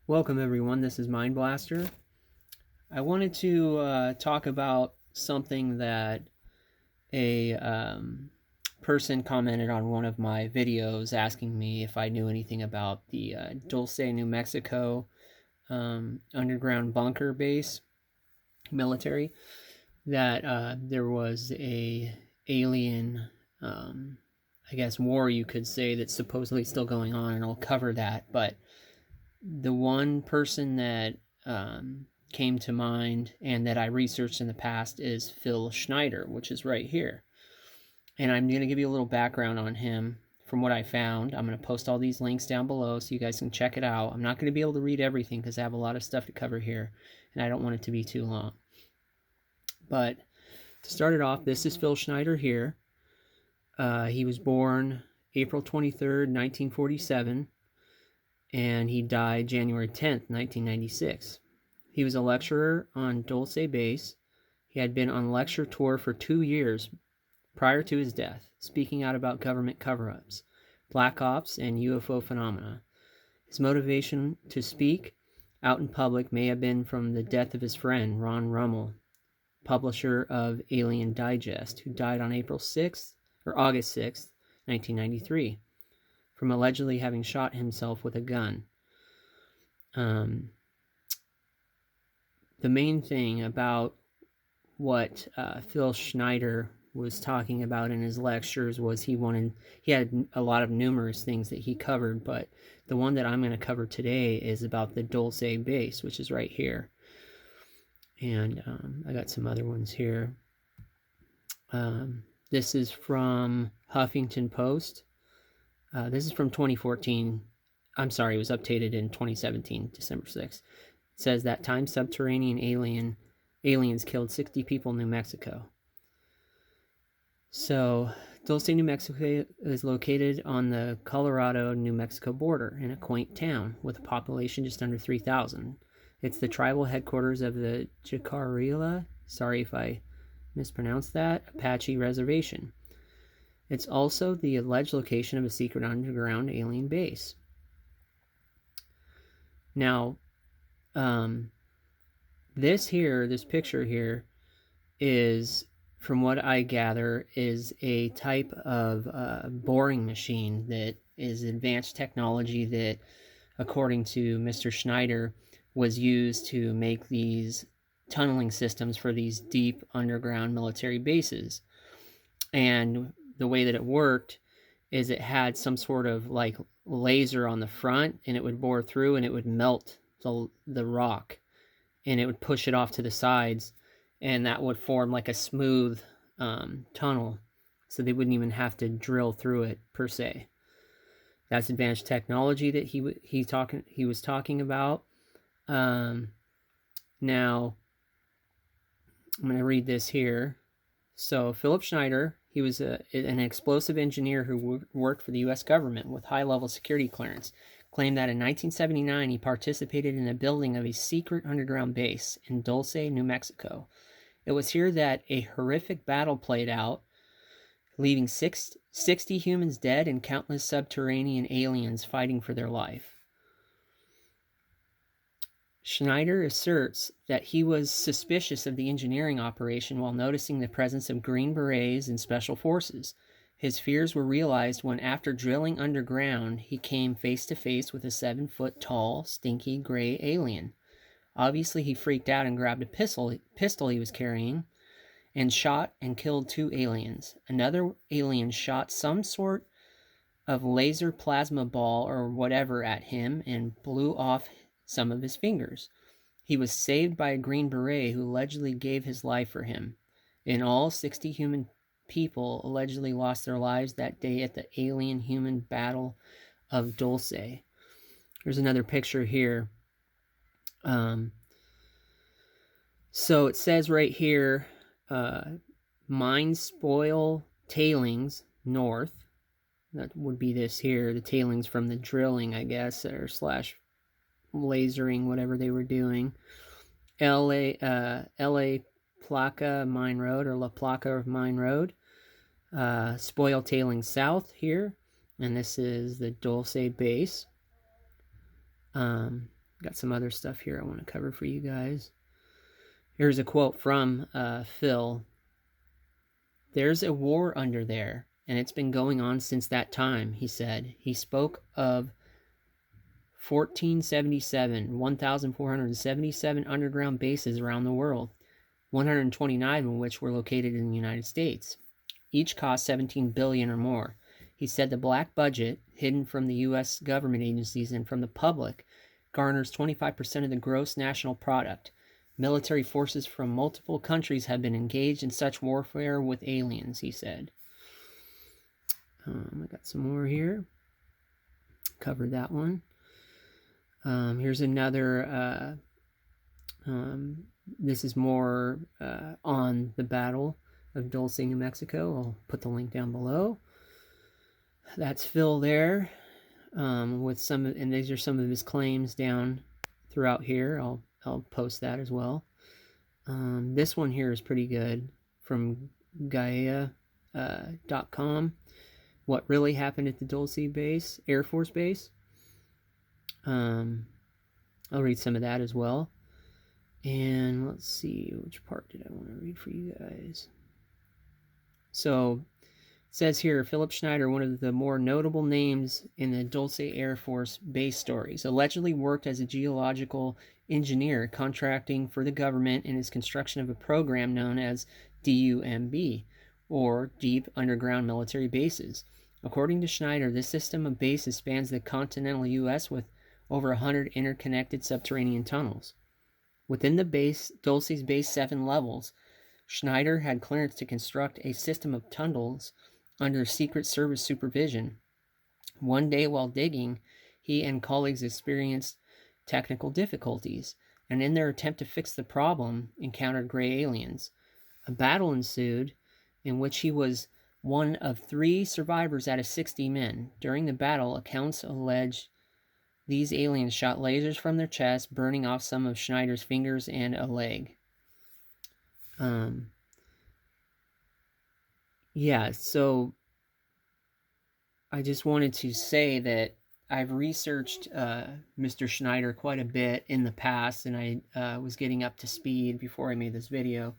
Welcome everyone, this is MindBlaster. I wanted to talk about something that a person commented on one of my videos asking me if I knew anything about the Dulce, New Mexico underground bunker base military, that there was a alien, I guess, war, you could say, that's supposedly still going on, and I'll cover that. But the one person that came to mind and that I researched in the past is Phil Schneider, which is right here. And I'm going to give you a little background on him from what I found. I'm going to post all these links down below so you guys can check it out. I'm not going to be able to read everything because I have a lot of stuff to cover here, and I don't want it to be too long. But to start it off, this is Phil Schneider here. He was born April 23rd, 1947. And he died January 10th, 1996. He was a lecturer on Dulce Base. He had been on lecture tour for 2 years prior to his death, speaking out about government cover-ups, black ops, and UFO phenomena. His motivation to speak out in public may have been from the death of his friend, Ron Rummel, publisher of Alien Digest, who died on August 6th, 1993. From allegedly having shot himself with a gun. The main thing about what Phil Schneider was talking about in his lectures was he had a lot of numerous things that he covered, but the one that I'm going to cover today is about the Dulce base, which is right here. And I got some other ones here. This is from Huffington Post. This is from 2014. I'm sorry, it was updated in 2017, December 6th. It says that time subterranean aliens killed 60 people in New Mexico. So, Dulce, New Mexico is located on the Colorado-New Mexico border in a quaint town with a population just under 3,000. It's the tribal headquarters of the Jicarilla, sorry if I mispronounced that, Apache Reservation. It's also the alleged location of a secret underground alien base. Now, this picture here is, from what I gather, is a type of boring machine that is advanced technology that, according to Mr. Schneider, was used to make these tunneling systems for these deep underground military bases. And the way that it worked is it had some sort of like laser on the front, and it would bore through and it would melt the rock, and it would push it off to the sides, and that would form like a smooth tunnel, so they wouldn't even have to drill through it per se. That's advanced technology that he was talking about. Now I'm going to read this here. So Philip Schneider, he was an explosive engineer who worked for the U.S. government with high-level security clearance, claimed that in 1979 he participated in the building of a secret underground base in Dulce, New Mexico. It was here that a horrific battle played out, leaving 60 humans dead and countless subterranean aliens fighting for their life. Schneider asserts that he was suspicious of the engineering operation while noticing the presence of Green Berets and Special Forces. His fears were realized when, after drilling underground, he came face to face with a 7-foot-tall, stinky gray alien. Obviously, he freaked out and grabbed a pistol he was carrying and shot and killed 2 aliens. Another alien shot some sort of laser plasma ball or whatever at him and blew off some of his fingers. He was saved by a Green Beret who allegedly gave his life for him. In all, 60 human people allegedly lost their lives that day at the alien-human battle of Dulce. There's another picture here. So it says right here, mine spoil tailings north. That would be this here, the tailings from the drilling, I guess, or slash lasering, whatever they were doing. LA Placa Mine Road, or La Placa Mine Road. Spoil tailings south here, and this is the Dulce base. got some other stuff here I want to cover for you guys. Here's a quote from Phil. "There's a war under there, and it's been going on since that time," he said. He spoke of 1,477 underground bases around the world, 129 of which were located in the United States. Each cost $17 billion or more. He said the black budget, hidden from the U.S. government agencies and from the public, garners 25% of the gross national product. Military forces from multiple countries have been engaged in such warfare with aliens, he said. I got some more here. Covered that one. Here's another. This is more on the Battle of Dulce, New Mexico. I'll put the link down below. That's Phil there, with some, and these are some of his claims down throughout here. I'll post that as well. This one here is pretty good, from Gaia.com. What really happened at the Dulce base, Air Force Base. I'll read some of that as well. And let's see, which part did I want to read for you guys? So it says here, Philip Schneider, one of the more notable names in the Dulce Air Force Base stories, allegedly worked as a geological engineer, contracting for the government in his construction of a program known as DUMB, or Deep Underground Military Bases. According to Schneider, this system of bases spans the continental U.S. with over 100 interconnected subterranean tunnels. Within the base, Dulce's base 7 levels, Schneider had clearance to construct a system of tunnels under Secret Service supervision. One day while digging, he and colleagues experienced technical difficulties, and in their attempt to fix the problem, encountered gray aliens. A battle ensued, in which he was one of 3 survivors out of 60 men. During the battle, accounts allege these aliens shot lasers from their chests, burning off some of Schneider's fingers and a leg. Yeah, so I just wanted to say that I've researched Mr. Schneider quite a bit in the past, and I was getting up to speed before I made this video.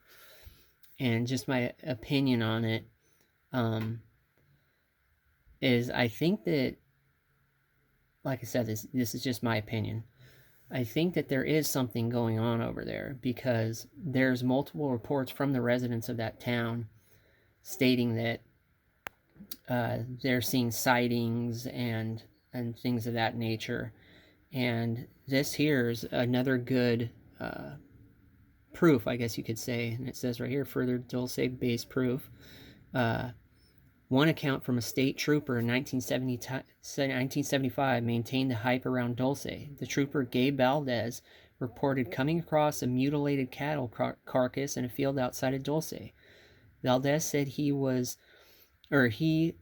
And just my opinion on it is, I think that, like I said, this is just my opinion. I think that there is something going on over there, because there's multiple reports from the residents of that town stating that they're seeing sightings and things of that nature. And this here is another good proof, I guess you could say. And it says right here, further Dulce base proof. One account from a state trooper in 1975 maintained the hype around Dulce. The trooper, Gabe Valdez, reported coming across a mutilated cattle carcass in a field outside of Dulce. Valdez said he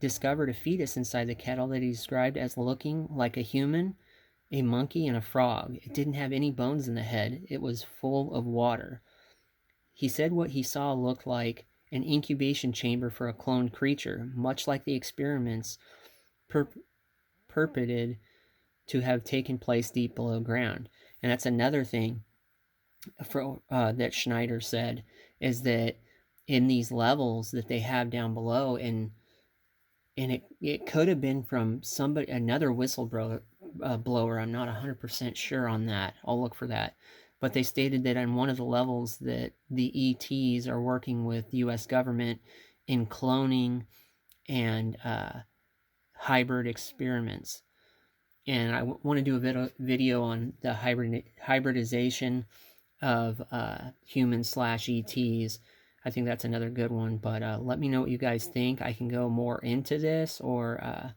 discovered a fetus inside the cattle that he described as looking like a human, a monkey, and a frog. It didn't have any bones in the head. It was full of water. He said what he saw looked like an incubation chamber for a cloned creature, much like the experiments purported to have taken place deep below ground. And that's another thing that Schneider said, is that in these levels that they have down below, and it could have been from another whistleblower. I'm not 100% sure on that. I'll look for that. But they stated that on one of the levels that the ETs are working with the U.S. government in cloning and hybrid experiments. And I want to do a video on the hybridization of humans/ETs. I think that's another good one. But let me know what you guys think. I can go more into this, or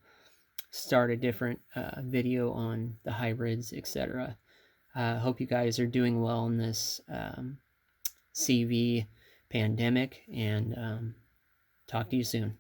start a different video on the hybrids, etc. Hope you guys are doing well in this CV pandemic, and talk to you soon.